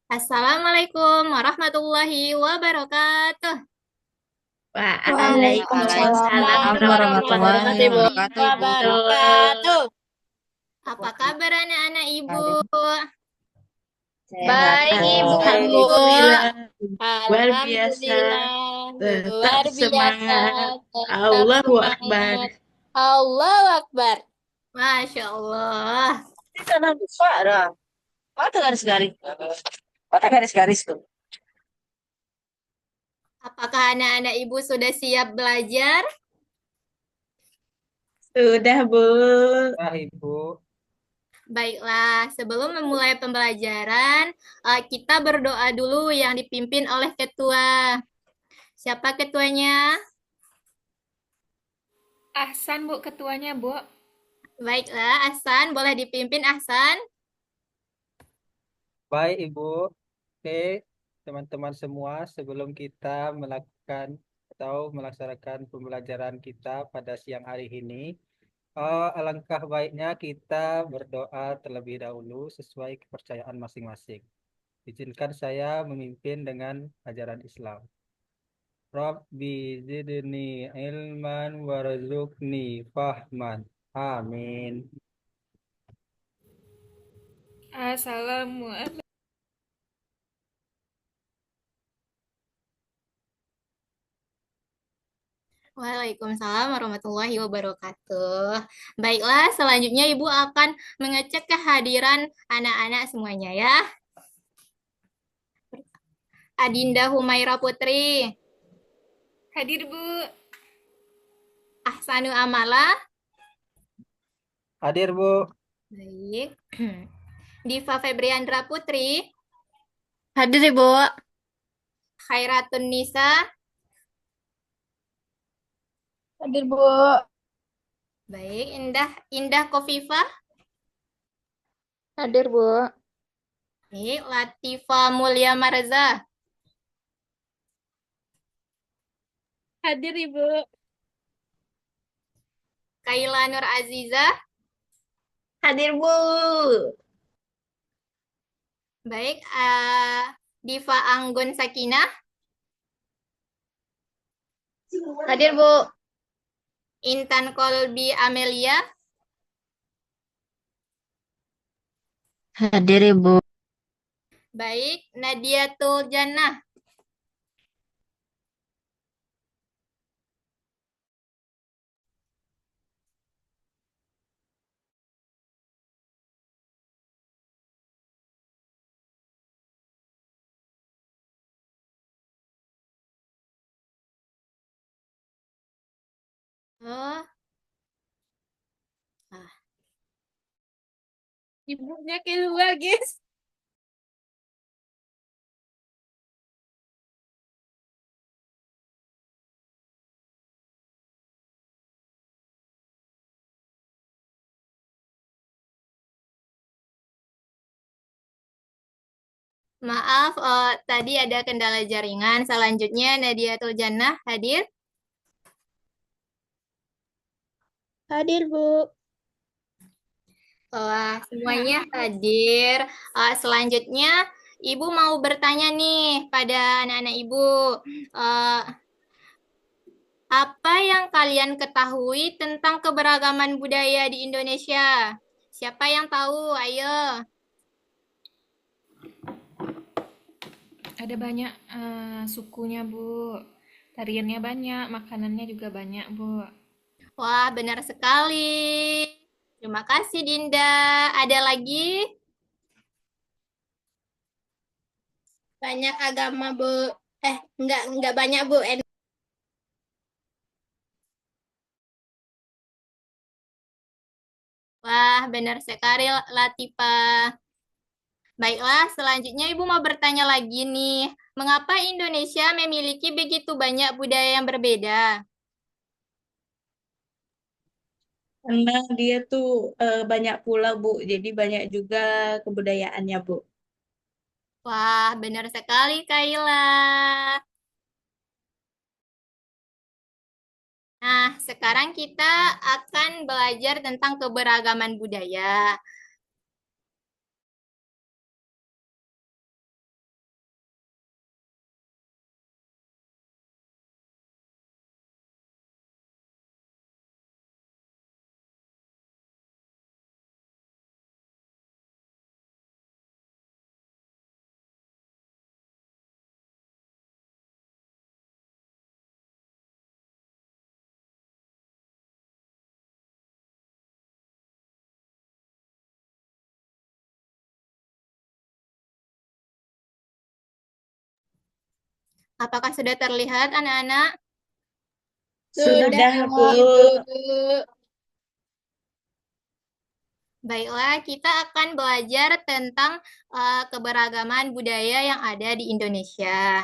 Assalamualaikum warahmatullahi wabarakatuh. Waalaikumsalam Waalaikumsalam warahmatullahi warahmatullahi wabarakatuh, Ibu. wabarakatuh. Apa kabar anak-anak ibu? Sehat, Baik, Ibu. Alhamdulillah. Luar biasa. Alhamdulillah. Tetap Luar biasa. semangat. Tetap Allahu Akbar. semangat. Allahu Akbar. Masya Allah. Ini tanah besar. Mata garis-garis. Mata garis-garis tuh. Apakah anak-anak ibu sudah siap belajar? Sudah, Bu. Ibu. Baiklah, sebelum memulai pembelajaran, kita berdoa dulu yang dipimpin oleh ketua. Siapa ketuanya? Ahsan, Bu, ketuanya, Bu. Baiklah, Ahsan, boleh dipimpin Ahsan. Baik, Ibu. Oke, teman-teman semua, sebelum kita melakukan atau melaksanakan pembelajaran kita pada siang hari ini, alangkah baiknya kita berdoa terlebih dahulu sesuai kepercayaan masing-masing. Izinkan saya memimpin dengan ajaran Islam. Rabbi zidni ilman warzuqni fahman. Amin. Assalamualaikum. Waalaikumsalam warahmatullahi wabarakatuh. Baiklah, selanjutnya Ibu akan mengecek kehadiran anak-anak semuanya ya. Adinda Humaira Putri, Hadir, Bu. Ahsanu Amala, Hadir, Bu. baik. Diva Febriandra Putri, Hadir, Ibu. Khairatun Nisa, Hadir, Bu. baik. Indah Kofifa, Hadir, Bu. baik. Latifa Mulia Marza, Hadir, Ibu. Kaila Nur Aziza, Hadir, Bu. baik. Diva Anggun Sakinah, Hadir, Bu. Intan Kolbi Amelia, Hadir, Ibu. baik. Nadia Tuljana, oh, ah. Ibunya keluar, guys. Maaf, tadi ada kendala jaringan. Selanjutnya Nadia Tuljana hadir. Hadir, Bu. Wah, semuanya hadir. Selanjutnya, Ibu mau bertanya nih pada anak-anak Ibu. Eh, Apa yang kalian ketahui tentang keberagaman budaya di Indonesia? Siapa yang tahu? Ayo. Ada banyak sukunya, Bu. Tariannya banyak, makanannya juga banyak, Bu. Wah, benar sekali. Terima kasih, Dinda. Ada lagi? Banyak agama, Bu. Enggak banyak, Bu. Wah, benar sekali, Latifa. Baiklah, selanjutnya Ibu mau bertanya lagi nih. Mengapa Indonesia memiliki begitu banyak budaya yang berbeda? Karena dia tuh banyak pulau, Bu. Jadi banyak juga kebudayaannya, Bu. Wah, benar sekali, Kaila. Nah, sekarang kita akan belajar tentang keberagaman budaya. Apakah sudah terlihat anak-anak? Sudah, Bu. Bu. Baiklah, kita akan belajar tentang keberagaman budaya yang ada di Indonesia.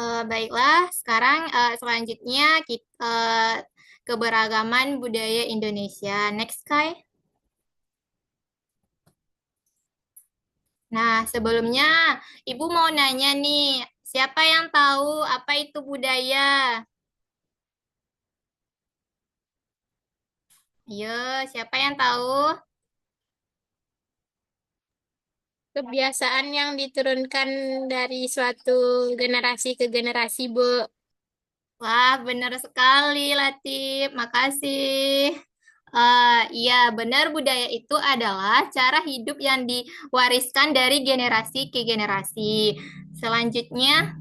Baiklah, sekarang selanjutnya kita keberagaman budaya Indonesia. Next, Kai. Nah, sebelumnya Ibu mau nanya nih, siapa yang tahu apa itu budaya? Ayo, siapa yang tahu? Kebiasaan yang diturunkan dari suatu generasi ke generasi, Bu. Wah, benar sekali, Latif. Makasih. Iya, benar budaya itu adalah cara hidup yang diwariskan dari generasi ke generasi. Selanjutnya,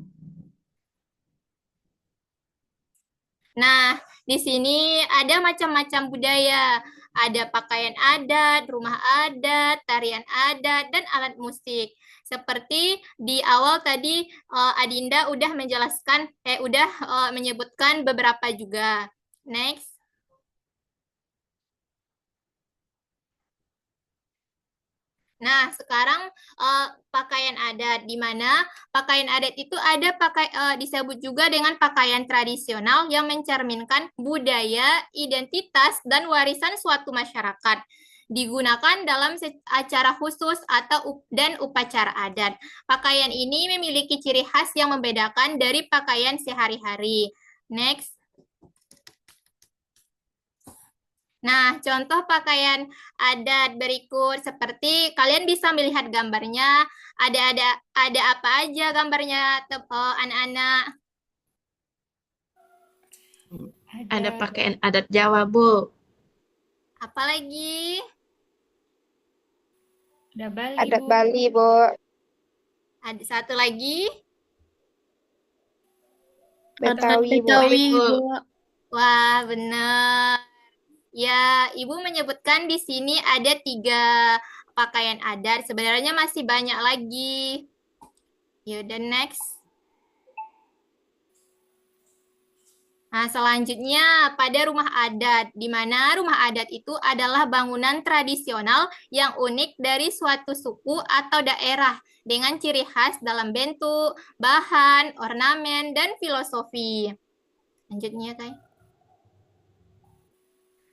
nah, di sini ada macam-macam budaya. Ada pakaian adat, rumah adat, tarian adat, dan alat musik. Seperti di awal tadi Adinda udah menjelaskan, menyebutkan beberapa juga. Next. Nah, sekarang pakaian adat, di mana pakaian adat itu disebut juga dengan pakaian tradisional yang mencerminkan budaya, identitas, dan warisan suatu masyarakat. Digunakan dalam acara khusus dan upacara adat. Pakaian ini memiliki ciri khas yang membedakan dari pakaian sehari-hari. Next. Nah, contoh pakaian adat berikut seperti kalian bisa melihat gambarnya. Ada apa aja gambarnya, anak-anak? Ada pakaian adat Jawa, Bu. Apa lagi? Ada Bali, Adat Bu. Bali, Bu. Ada satu lagi. Betawi, Bu. Betawi, Bu. Wah, benar. Ya, Ibu menyebutkan di sini ada 3 pakaian adat. Sebenarnya masih banyak lagi. Yaudah, next. Nah, selanjutnya pada rumah adat, di mana rumah adat itu adalah bangunan tradisional yang unik dari suatu suku atau daerah dengan ciri khas dalam bentuk, bahan, ornamen, dan filosofi. Lanjutnya, Kai.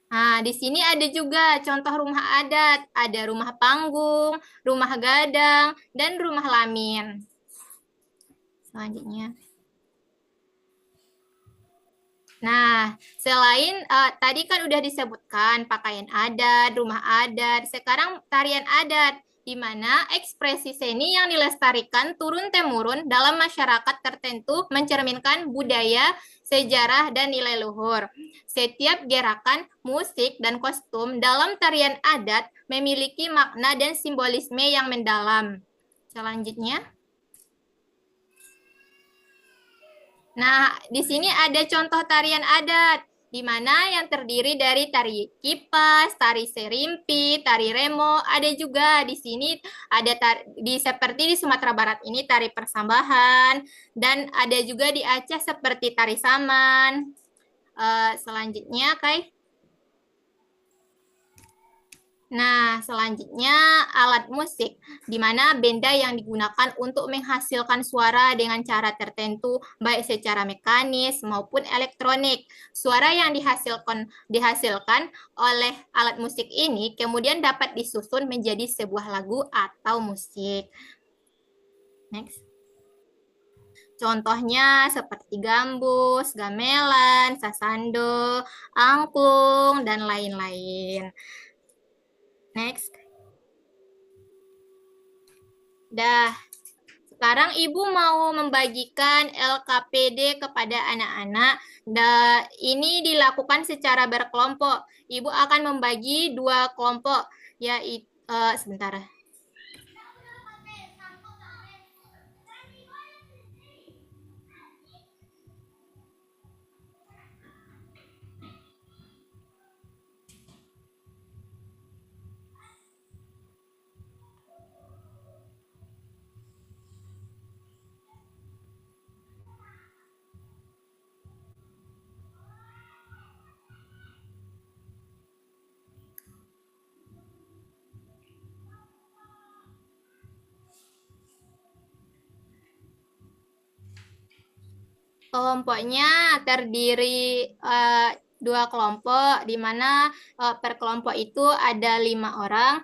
Nah, di sini ada juga contoh rumah adat. Ada rumah panggung, rumah gadang, dan rumah lamin. Selanjutnya. Nah, selain tadi kan udah disebutkan pakaian adat, rumah adat, sekarang tarian adat, di mana ekspresi seni yang dilestarikan turun-temurun dalam masyarakat tertentu mencerminkan budaya, sejarah, dan nilai luhur. Setiap gerakan, musik, dan kostum dalam tarian adat memiliki makna dan simbolisme yang mendalam. Selanjutnya. Nah, di sini ada contoh tarian adat. di mana yang terdiri dari tari kipas, tari serimpi, tari remo, ada juga di sini ada seperti di Sumatera Barat ini tari persambahan, dan ada juga di Aceh seperti tari saman. Selanjutnya, Kai. Nah, selanjutnya alat musik, di mana benda yang digunakan untuk menghasilkan suara dengan cara tertentu, baik secara mekanis maupun elektronik. Suara yang dihasilkan oleh alat musik ini kemudian dapat disusun menjadi sebuah lagu atau musik. Next. Contohnya seperti gambus, gamelan, sasando, angklung, dan lain-lain. Next. Dah, sekarang Ibu mau membagikan LKPD kepada anak-anak. Ini dilakukan secara berkelompok. Ibu akan membagi 2 kelompok, yaitu sebentar. Kelompoknya terdiri 2 kelompok, di mana per kelompok itu ada 5 orang.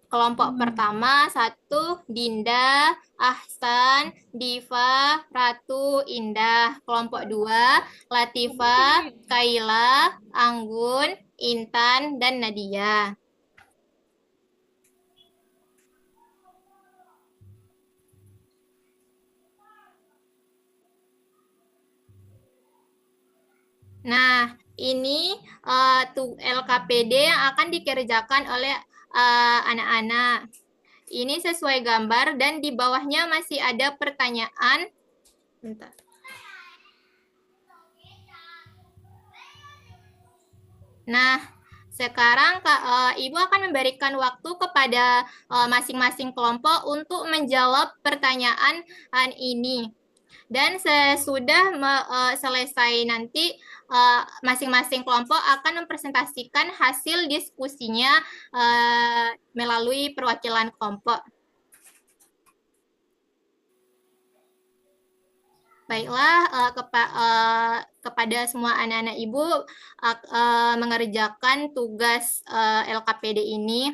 Kelompok pertama 1 Dinda, Ahsan, Diva, Ratu, Indah. Kelompok 2 Latifa, Kaila, Anggun, Intan, dan Nadia. Nah, ini LKPD yang akan dikerjakan oleh anak-anak. Ini sesuai gambar dan di bawahnya masih ada pertanyaan. Bentar. Nah, sekarang Ibu akan memberikan waktu kepada masing-masing kelompok untuk menjawab pertanyaan ini. Dan sesudah selesai nanti, masing-masing kelompok akan mempresentasikan hasil diskusinya melalui perwakilan kelompok. Baiklah, kepada semua anak-anak Ibu mengerjakan tugas LKPD ini.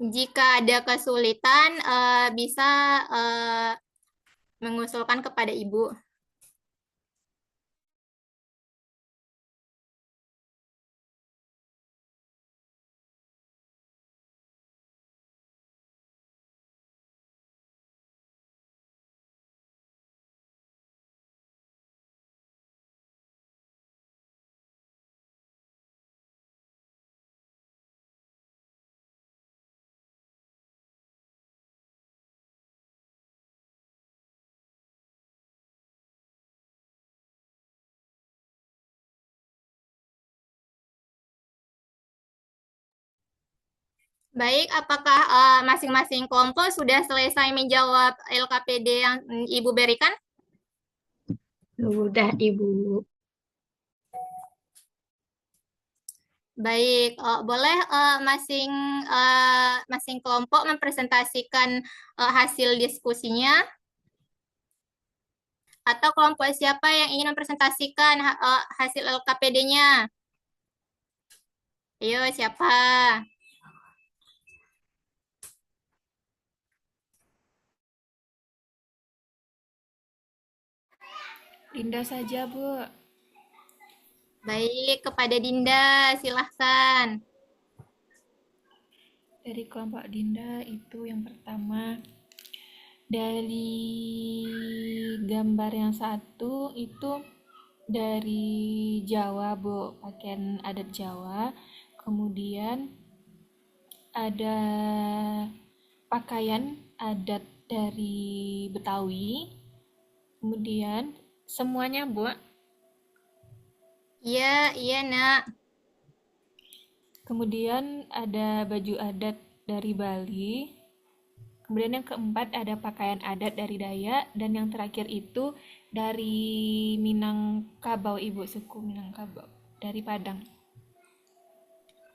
Jika ada kesulitan, bisa mengusulkan kepada Ibu. Baik, apakah masing-masing kelompok sudah selesai menjawab LKPD yang Ibu berikan? Sudah, Ibu. Baik, boleh masing kelompok mempresentasikan hasil diskusinya? Atau kelompok siapa yang ingin mempresentasikan hasil LKPD-nya? Ayo, siapa? Dinda saja, Bu. Baik, kepada Dinda, silahkan. Dari kelompok Dinda itu yang pertama, dari gambar yang satu itu dari Jawa, Bu, pakaian adat Jawa. Kemudian ada pakaian adat dari Betawi. Kemudian semuanya, Bu. Iya, iya, Nak. Kemudian ada baju adat dari Bali. Kemudian yang keempat ada pakaian adat dari Dayak. Dan yang terakhir itu dari Minangkabau, Ibu, suku Minangkabau. Dari Padang.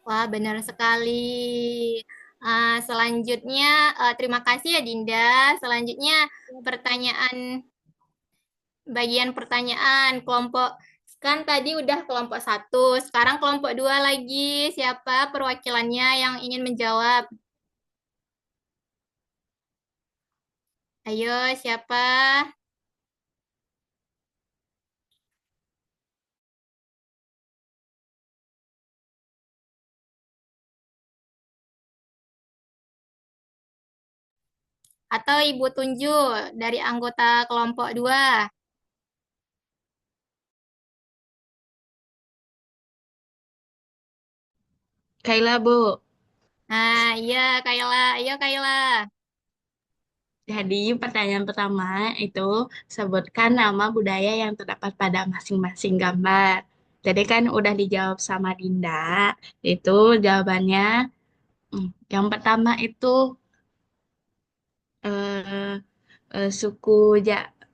Wah, benar sekali. Selanjutnya, terima kasih ya Dinda. Selanjutnya, bagian pertanyaan kelompok. Kan tadi udah kelompok 1, sekarang kelompok 2 lagi. Siapa perwakilannya yang ingin menjawab? Ayo, siapa? Atau Ibu tunjuk dari anggota kelompok 2? Kaila, Bu. Nah, iya, Kayla. Ayo, Kayla. Jadi pertanyaan pertama itu sebutkan nama budaya yang terdapat pada masing-masing gambar. Jadi kan udah dijawab sama Dinda. Itu jawabannya yang pertama itu eh, suku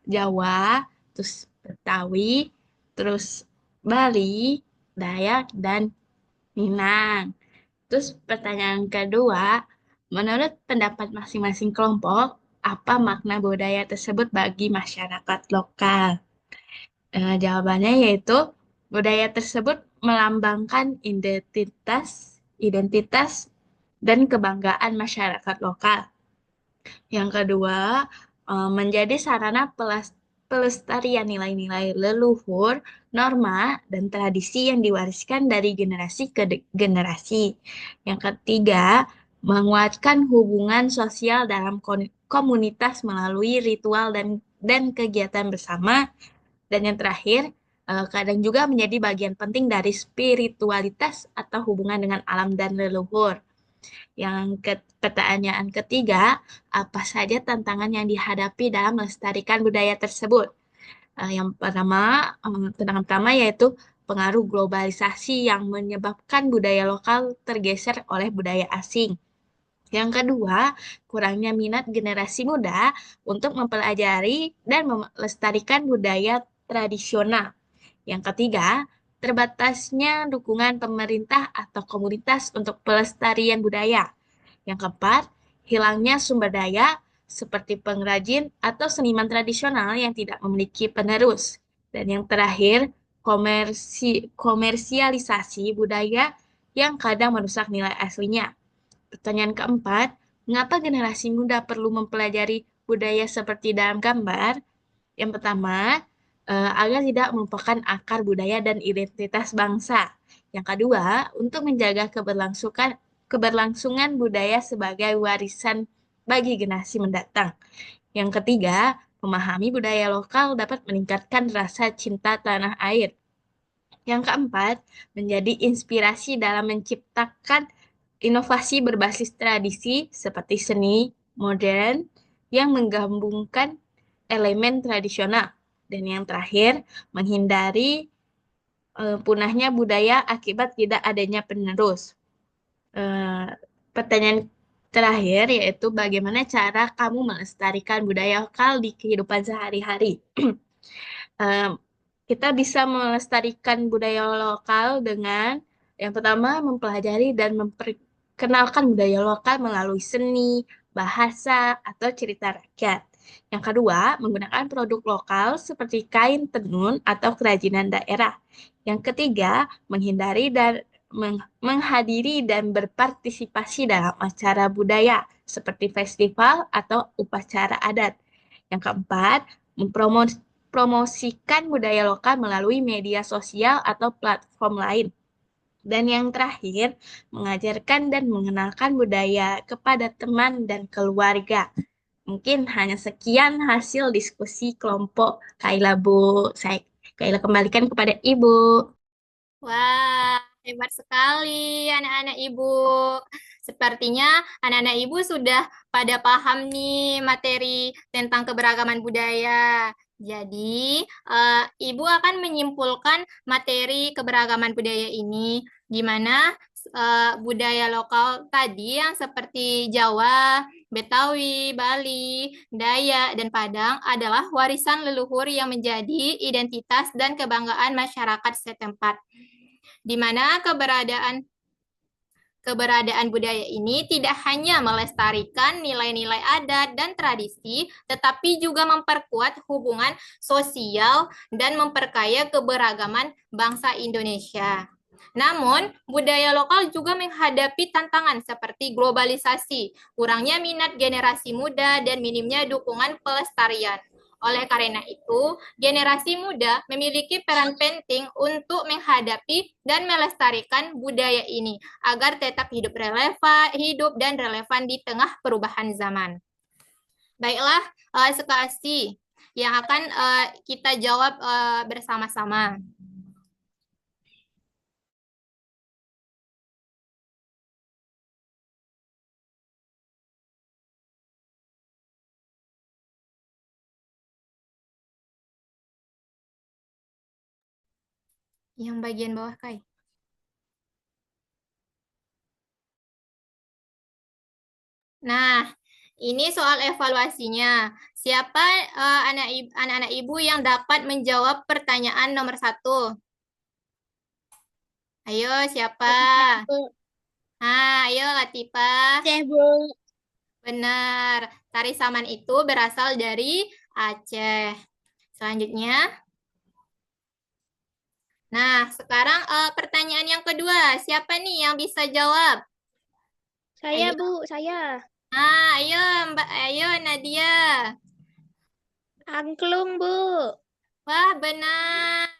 Jawa, terus Betawi, terus Bali, Dayak, dan Minang. Terus pertanyaan kedua, menurut pendapat masing-masing kelompok, apa makna budaya tersebut bagi masyarakat lokal? Jawabannya yaitu budaya tersebut melambangkan identitas dan kebanggaan masyarakat lokal. Yang kedua, menjadi sarana pelestarian nilai-nilai leluhur, norma, dan tradisi yang diwariskan dari generasi ke generasi. Yang ketiga, menguatkan hubungan sosial dalam komunitas melalui ritual dan kegiatan bersama. Dan yang terakhir, kadang juga menjadi bagian penting dari spiritualitas atau hubungan dengan alam dan leluhur. Pertanyaan ketiga, apa saja tantangan yang dihadapi dalam melestarikan budaya tersebut? Tantangan pertama yaitu pengaruh globalisasi yang menyebabkan budaya lokal tergeser oleh budaya asing. Yang kedua, kurangnya minat generasi muda untuk mempelajari dan melestarikan budaya tradisional. Yang ketiga, terbatasnya dukungan pemerintah atau komunitas untuk pelestarian budaya. Yang keempat, hilangnya sumber daya seperti pengrajin atau seniman tradisional yang tidak memiliki penerus. Dan yang terakhir, komersialisasi budaya yang kadang merusak nilai aslinya. Pertanyaan keempat, mengapa generasi muda perlu mempelajari budaya seperti dalam gambar? Yang pertama, agar tidak melupakan akar budaya dan identitas bangsa. Yang kedua, untuk menjaga keberlangsungan budaya sebagai warisan bagi generasi mendatang. Yang ketiga, memahami budaya lokal dapat meningkatkan rasa cinta tanah air. Yang keempat, menjadi inspirasi dalam menciptakan inovasi berbasis tradisi seperti seni modern yang menggabungkan elemen tradisional. Dan yang terakhir, menghindari punahnya budaya akibat tidak adanya penerus. Pertanyaan terakhir yaitu bagaimana cara kamu melestarikan budaya lokal di kehidupan sehari-hari? Kita bisa melestarikan budaya lokal dengan yang pertama mempelajari dan memperkenalkan budaya lokal melalui seni, bahasa, atau cerita rakyat. Yang kedua, menggunakan produk lokal seperti kain tenun atau kerajinan daerah. Yang ketiga, menghadiri dan berpartisipasi dalam acara budaya seperti festival atau upacara adat. Yang keempat, mempromosikan budaya lokal melalui media sosial atau platform lain. Dan yang terakhir, mengajarkan dan mengenalkan budaya kepada teman dan keluarga. Mungkin hanya sekian hasil diskusi kelompok Kaila, Bu. Saya Kaila kembalikan kepada Ibu. Wah, Hebat sekali anak-anak ibu. Sepertinya anak-anak ibu sudah pada paham nih materi tentang keberagaman budaya. Jadi, ibu akan menyimpulkan materi keberagaman budaya ini, di mana budaya lokal tadi yang seperti Jawa, Betawi, Bali, Dayak, dan Padang adalah warisan leluhur yang menjadi identitas dan kebanggaan masyarakat setempat, di mana keberadaan budaya ini tidak hanya melestarikan nilai-nilai adat dan tradisi, tetapi juga memperkuat hubungan sosial dan memperkaya keberagaman bangsa Indonesia. Namun, budaya lokal juga menghadapi tantangan seperti globalisasi, kurangnya minat generasi muda, dan minimnya dukungan pelestarian. Oleh karena itu, generasi muda memiliki peran penting untuk menghadapi dan melestarikan budaya ini agar tetap hidup dan relevan di tengah perubahan zaman. Baiklah, Sekasi yang akan kita jawab bersama-sama. Yang bagian bawah, Kai. Nah, ini soal evaluasinya. Siapa anak-anak ibu yang dapat menjawab pertanyaan nomor 1? Ayo, siapa? Bu. Ayo Latifah. Aceh, Bu. Benar. Tari Saman itu berasal dari Aceh. Selanjutnya. Nah, sekarang pertanyaan yang kedua. Siapa nih yang bisa jawab? Saya, Ayo. Bu, saya. Ayo Mbak, ayo Nadia. Angklung, Bu. Wah, benar.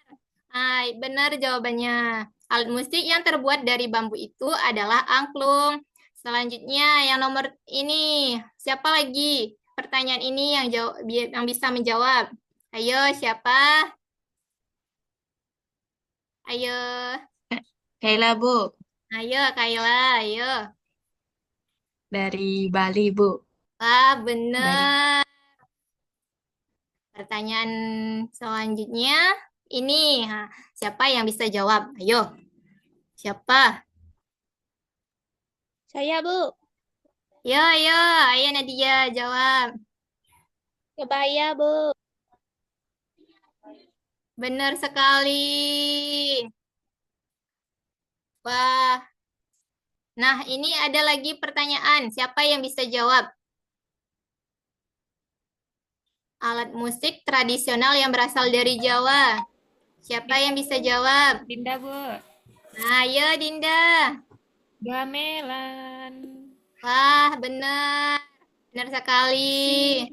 Benar jawabannya. Alat musik yang terbuat dari bambu itu adalah angklung. Selanjutnya, yang nomor ini. Siapa lagi? Pertanyaan ini yang bisa menjawab. Ayo, siapa? Ayo. Kaila, Bu. Ayo, Kayla. Ayo. Dari Bali, Bu. Wah, Bali. benar. Pertanyaan selanjutnya ini. Siapa yang bisa jawab? Ayo. Siapa? Saya, Bu. Ayo Nadia jawab. Kebaya, Bu. Benar sekali. Wah. Nah, ini ada lagi pertanyaan. Siapa yang bisa jawab? Alat musik tradisional yang berasal dari Jawa. Siapa yang bisa jawab? Dinda, Bu. Nah, ayo Dinda. Gamelan. Wah, benar. Benar sekali.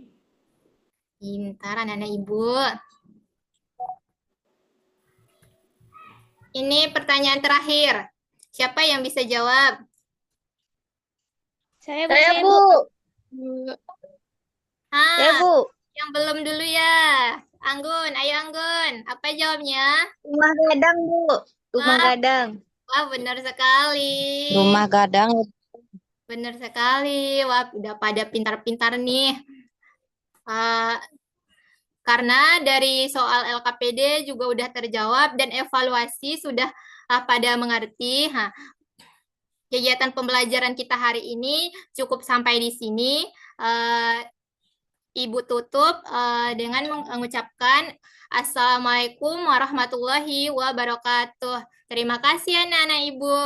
Pintar anak-anak ibu. Ini pertanyaan terakhir. Siapa yang bisa jawab? Saya, Saya, Bu. Bu. Ah, Saya, Bu. yang belum dulu ya. Anggun, ayo Anggun. Apa jawabnya? Rumah gadang, Bu. Rumah Wah. gadang. Wah, benar sekali. Rumah gadang. Benar sekali. Wah, udah pada pintar-pintar nih. Karena dari soal LKPD juga udah terjawab dan evaluasi sudah pada mengerti. Kegiatan pembelajaran kita hari ini cukup sampai di sini. Ibu tutup dengan mengucapkan Assalamualaikum warahmatullahi wabarakatuh. Terima kasih anak-anak Ibu.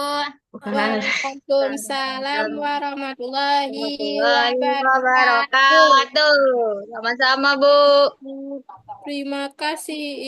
Waalaikumsalam warahmatullahi wabarakatuh. Sama-sama, Bu. Terima kasih.